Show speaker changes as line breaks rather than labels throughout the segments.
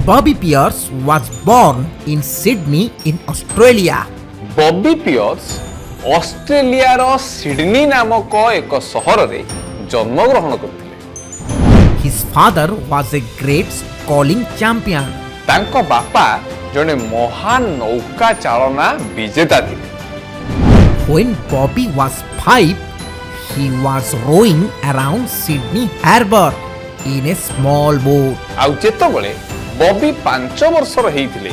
Bobby Pearce was born in Sydney in Australia.
Bobby Pierce Australia रो Sydney नामक एक सहर रे जन्म ग्रहण करथिले।
His father was a great sculling champion.
तांको बापा जने महान नौका चालना विजेता थिले।
When Bobby was 5, he was rowing around Sydney Harbour in a small boat.
आउ जेतबेले बॉबी 5 वर्षर हेइथिले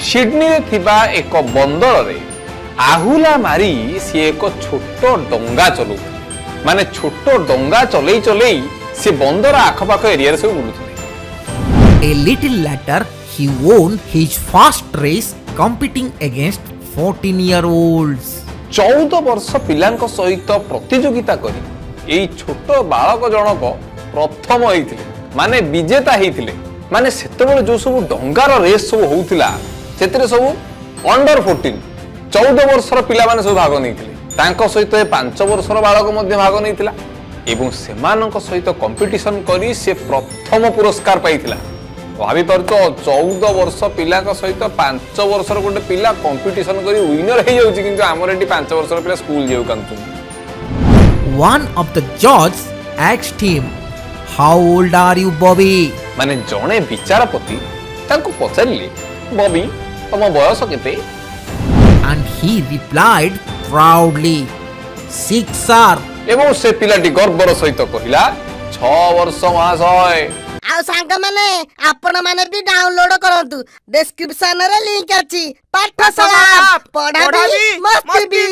सिडनी रे थिबा एक बंदर रे आहुला मारी सी एक छोट डंगा चलौथिले। माने छोट डंगा चलई चलई से बंदर आखपाख एरिया रे सब बुलुथिले।
A little later, he won his first race competing against 14-year-olds.
14 वर्ष पिलांक सहित प्रतियोगिता करी एई छोट बालक जनक प्रथम होइथिले, माने विजेता हेइथिले। माने सेतेबेले जो सब डंगार रेस सब होउथिला सेतरे सब अंडर 14 वर्षर पिला माने सब भाग नैथिले। तांको सहित 5 वर्षर बालक मध्ये भाग नैथिला एवं सेमानक सहित कंपटीशन करी से प्रथम पुरस्कार पाइथिला। भाभी परतो 14 वर्ष पिला का सहित 5 वर्षर गोटे पिला कंपटीशन करी विनर हे जाउची, किंतु हमर एटी 5 वर्षर पिला school जेउ कांतु।
One of the judges asked him, "How old are you, Bobby?"
माने जणे विचारपति तांको पचारिले, "बॉबी तम बयस केते?"
And he replied proudly, "6, sir."
एवं से पिलाटी गर्वर सहित कहिला, 6 वर्ष महाशय।
आउ सांग माने आपण माने भी डाउनलोड करंतु, डिस्क्रिप्शन रे लिंक अछि। पाठशाला पढ़ाबी मस्ती भी।